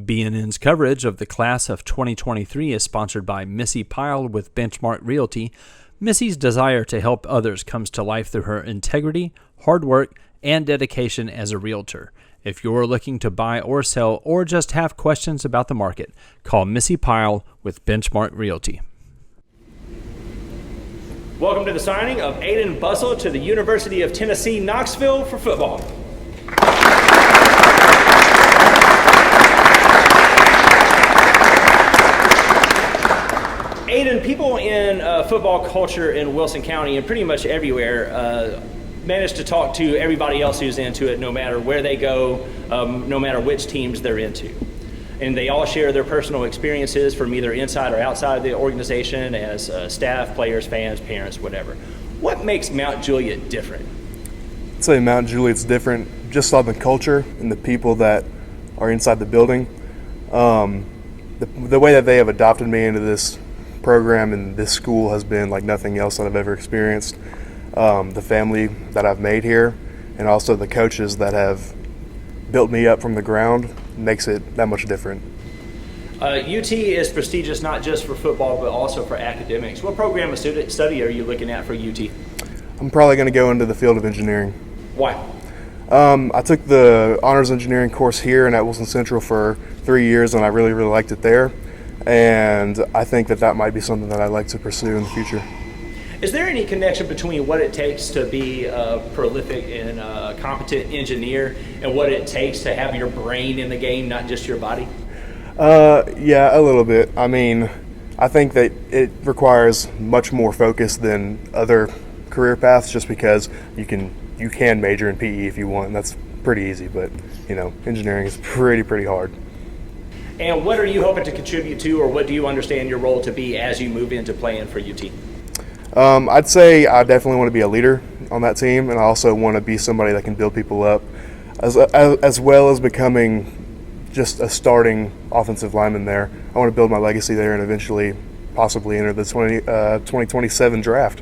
BNN's coverage of the class of 2023 is sponsored by Missy Pyle with Benchmark Realty. Missy's desire to help others comes to life through her integrity, hard work, and dedication as a realtor. If you're looking to buy or sell or just have questions about the market, call Missy Pyle with Benchmark Realty. Welcome to the signing of Ayden Bussell to the University of Tennessee, Knoxville for football. Ayden, people in football culture in Wilson County and pretty much everywhere manage to talk to everybody else who's into it, no matter where they go, no matter which teams they're into. And they all share their personal experiences from either inside or outside of the organization as staff, players, fans, parents, whatever. What makes Mount Juliet different? I'd say Mount Juliet's different just on the culture and the people that are inside the building. The way that they have adopted me into this program and this school has been like nothing else that I've ever experienced. The family that I've made here and also the coaches that have built me up from the ground makes it that much different. UT is prestigious not just for football but also for academics. What program of study are you looking at for UT? I'm probably going to go into the field of engineering. Why? I took the honors engineering course here and at Wilson Central for 3 years and I really liked it there. And I think that might be something that I'd like to pursue in the future. Is there any connection between what it takes to be a prolific and competent engineer and what it takes to have your brain in the game, not just your body? Yeah, a little bit. I mean, I think that it requires much more focus than other career paths just because you can major in PE if you want, and that's pretty easy, but engineering is pretty hard. And what are you hoping to contribute to, or what do you understand your role to be as you move into playing for UT? I'd say I definitely want to be a leader on that team, and I also want to be somebody that can build people up, as well as becoming just a starting offensive lineman there. I want to build my legacy there and eventually possibly enter the 2027 draft.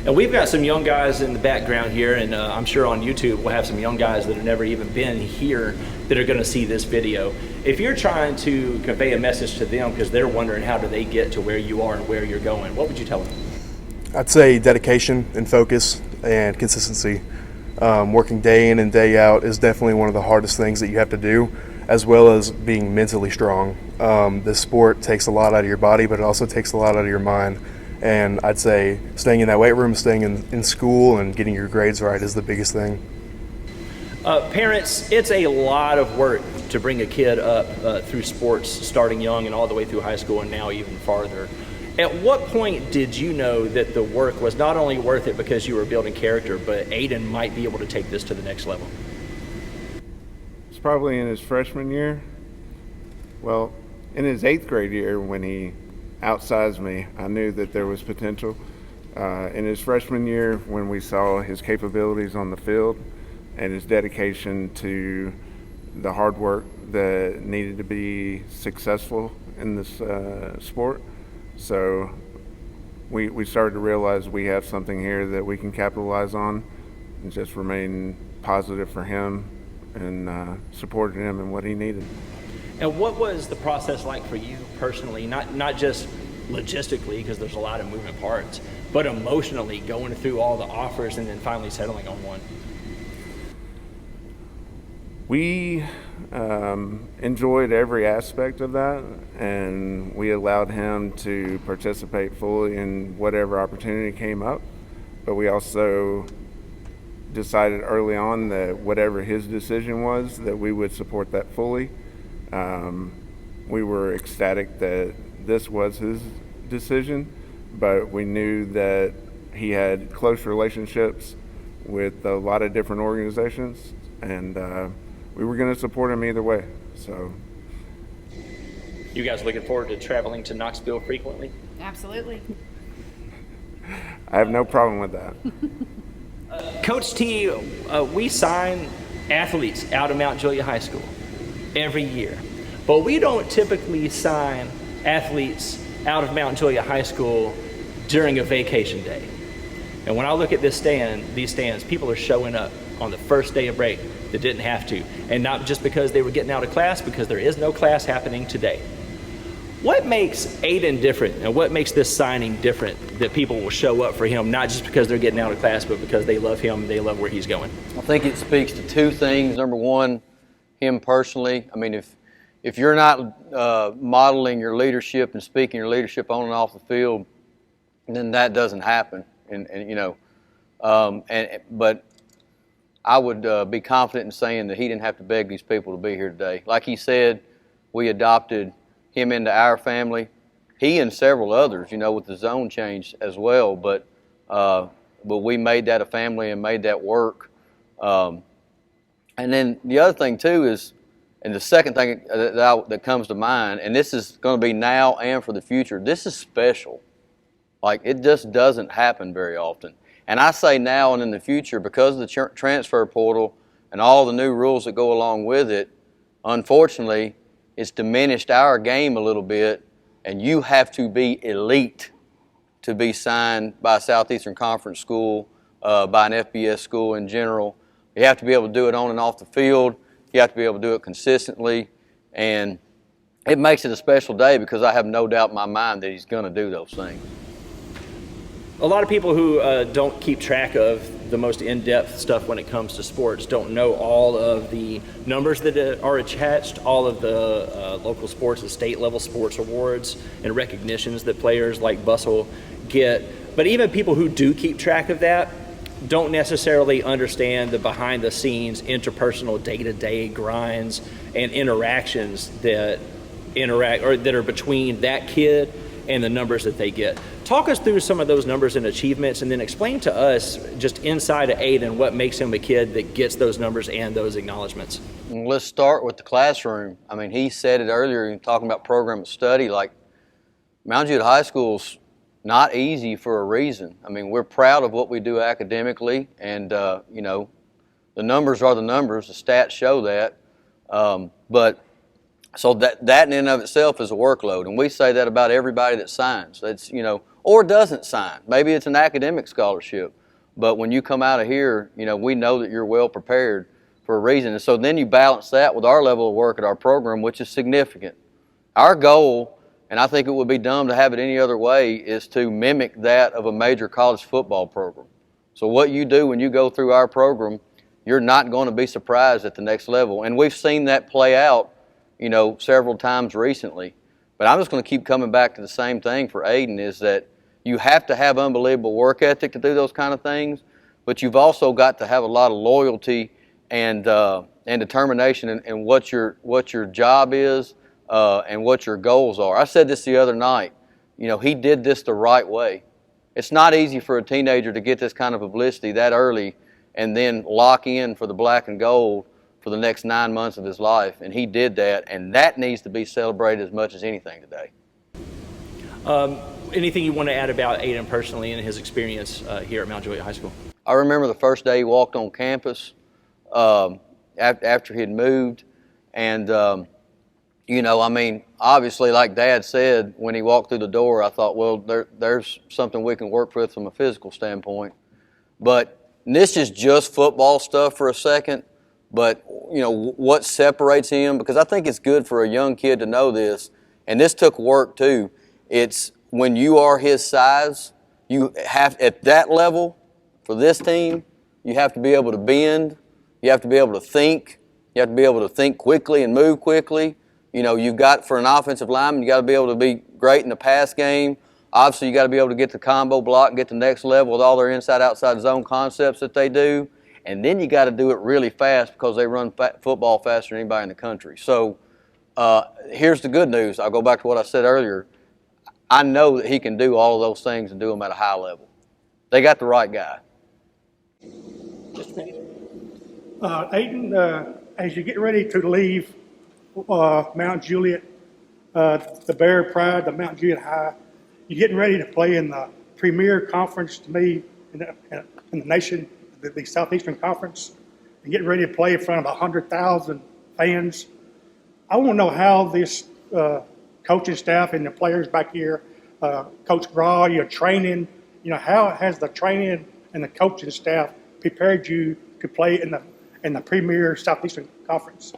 And we've got some young guys in the background here, and I'm sure on YouTube we'll have some young guys that have never even been here that are going to see this video. If you're trying to convey a message to them because they're wondering how do they get to where you are and where you're going, what would you tell them? I'd say dedication and focus and consistency. Working day in and day out is definitely one of the hardest things that you have to do, as well as being mentally strong. This sport takes a lot out of your body, but it also takes a lot out of your mind. And I'd say staying in that weight room, staying in school, and getting your grades right is the biggest thing. Parents, it's a lot of work to bring a kid up through sports, starting young and all the way through high school and now even farther. At what point did you know that the work was not only worth it because you were building character, but Ayden might be able to take this to the next level? It's probably in his freshman year. Well, in his 8th grade year when he outsized me, I knew that there was potential. In his freshman year when we saw his capabilities on the field and his dedication to the hard work that needed to be successful in this sport. So we started to realize we have something here that we can capitalize on and just remain positive for him and supported him in what he needed. And what was the process like for you personally, not just logistically because there's a lot of moving parts, but emotionally going through all the offers and then finally settling on one? We enjoyed every aspect of that, and we allowed him to participate fully in whatever opportunity came up. But we also decided early on that whatever his decision was, that we would support that fully. We were ecstatic that this was his decision, but we knew that he had close relationships with a lot of different organizations, and we were going to support him either way. So, you guys looking forward to traveling to Knoxville frequently? Absolutely. I have no problem with that. Coach T, we sign athletes out of Mount Juliet High School every year, but we don't typically sign athletes out of Mount Juliet High School during a vacation day. And when I look at these stands, people are showing up on the first day of break that didn't have to. And not just because they were getting out of class, because there is no class happening today. What makes Ayden different, and what makes this signing different that people will show up for him, not just because they're getting out of class, but because they love him, they love where he's going? I think it speaks to two things. Number one, him personally. I mean, if you're not modeling your leadership and speaking your leadership on and off the field, then that doesn't happen. But I would be confident in saying that he didn't have to beg these people to be here today. Like he said, we adopted him into our family. He and several others, with the zone change as well. But we made that a family and made that work. And then the other thing too is, and the second thing that comes to mind, and this is going to be now and for the future, this is special. Like, it just doesn't happen very often. And I say now and in the future, because of the transfer portal and all the new rules that go along with it, unfortunately, it's diminished our game a little bit, and you have to be elite to be signed by a Southeastern Conference school, by an FBS school in general. You have to be able to do it on and off the field. You have to be able to do it consistently, and it makes it a special day because I have no doubt in my mind that he's going to do those things. A lot of people who don't keep track of the most in-depth stuff when it comes to sports don't know all of the numbers that are attached, all of the local sports and state-level sports awards and recognitions that players like Bussell get. But even people who do keep track of that don't necessarily understand the behind-the-scenes, interpersonal, day-to-day grinds and interactions that are between that kid and the numbers that they get. Talk us through some of those numbers and achievements, and then explain to us, just inside of Ayden, what makes him a kid that gets those numbers and those acknowledgments. Let's start with the classroom. I mean, he said it earlier, talking about program of study, like Mount Juliet High School's not easy for a reason. I mean, we're proud of what we do academically, and the numbers are the numbers, the stats show that, so that in and of itself is a workload, and we say that about everybody that signs. That's, or doesn't sign. Maybe it's an academic scholarship, but when you come out of here, we know that you're well prepared for a reason. And so then you balance that with our level of work at our program, which is significant. Our goal, and I think it would be dumb to have it any other way, is to mimic that of a major college football program. So what you do when you go through our program, you're not going to be surprised at the next level. And we've seen that play out several times recently. But I'm just going to keep coming back to the same thing for Ayden, is that you have to have unbelievable work ethic to do those kind of things, but you've also got to have a lot of loyalty and determination in what your job is and what your goals are. I said this the other night. He did this the right way. It's not easy for a teenager to get this kind of publicity that early and then lock in for the black and gold for the next 9 months of his life, and he did that, and that needs to be celebrated as much as anything today. Anything you want to add about Ayden personally and his experience here at Mount Juliet High School? I remember the first day he walked on campus after he had moved, and obviously, like Dad said, when he walked through the door, I thought, well, there's something we can work with from a physical standpoint. But this is just football stuff for a second. But, what separates him, because I think it's good for a young kid to know this, and this took work too. It's when you are his size, you have, at that level, for this team, you have to be able to bend, you have to be able to think, you have to be able to think quickly and move quickly. You've got, for an offensive lineman, you got to be able to be great in the pass game. Obviously, you got to be able to get the combo block and get to the next level with all their inside-outside zone concepts that they do. And then you got to do it really fast because they run football faster than anybody in the country. So here's the good news. I'll go back to what I said earlier. I know that he can do all of those things and do them at a high level. They got the right guy. Ayden, as you get ready to leave Mount Juliet, the Bear Pride, the Mount Juliet High, you're getting ready to play in the premier conference to me in the nation, the Southeastern Conference, and getting ready to play in front of 100,000 fans. I want to know how this coaching staff and the players back here, Coach Graw, your training, how has the training and the coaching staff prepared you to play in in the premier Southeastern Conference?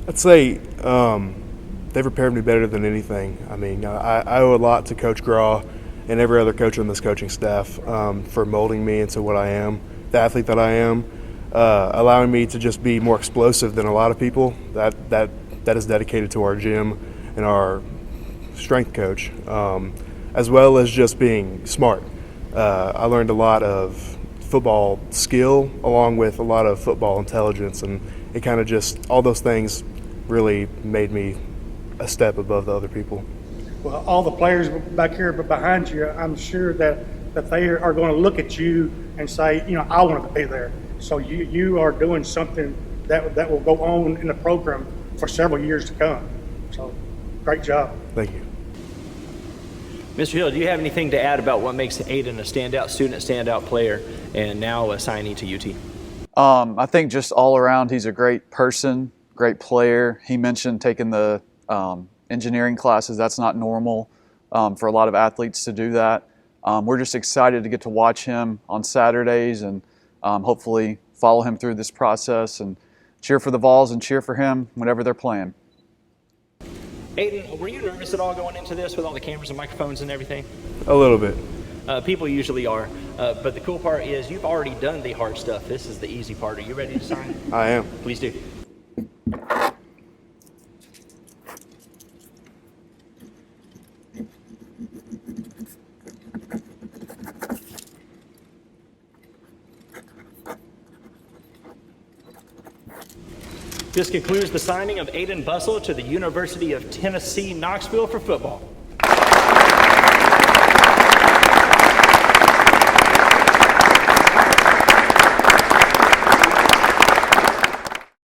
I'd say they've prepared me better than anything. I mean, I owe a lot to Coach Graw and every other coach on this coaching staff for molding me into what I am, the athlete that I am, allowing me to just be more explosive than a lot of people. That is dedicated to our gym and our strength coach, as well as just being smart. I learned a lot of football skill along with a lot of football intelligence, and it kind of just, all those things really made me a step above the other people. Well, all the players back here behind you, I'm sure that they are going to look at you and say, you know, I want to be there. So you are doing something that will go on in the program for several years to come. So great job. Thank you. Mr. Hill, do you have anything to add about what makes Ayden a standout student, standout player, and now a signee to UT? I think just all around, he's a great person, great player. He mentioned taking the engineering classes. That's not normal for a lot of athletes to do that. We're just excited to get to watch him on Saturdays and hopefully follow him through this process and cheer for the Vols and cheer for him whenever they're playing. Ayden, were you nervous at all going into this with all the cameras and microphones and everything? A little bit. People usually are, but the cool part is you've already done the hard stuff. This is the easy part. Are you ready to sign? I am. Please do. This concludes the signing of Ayden Bussell to the University of Tennessee, Knoxville for football.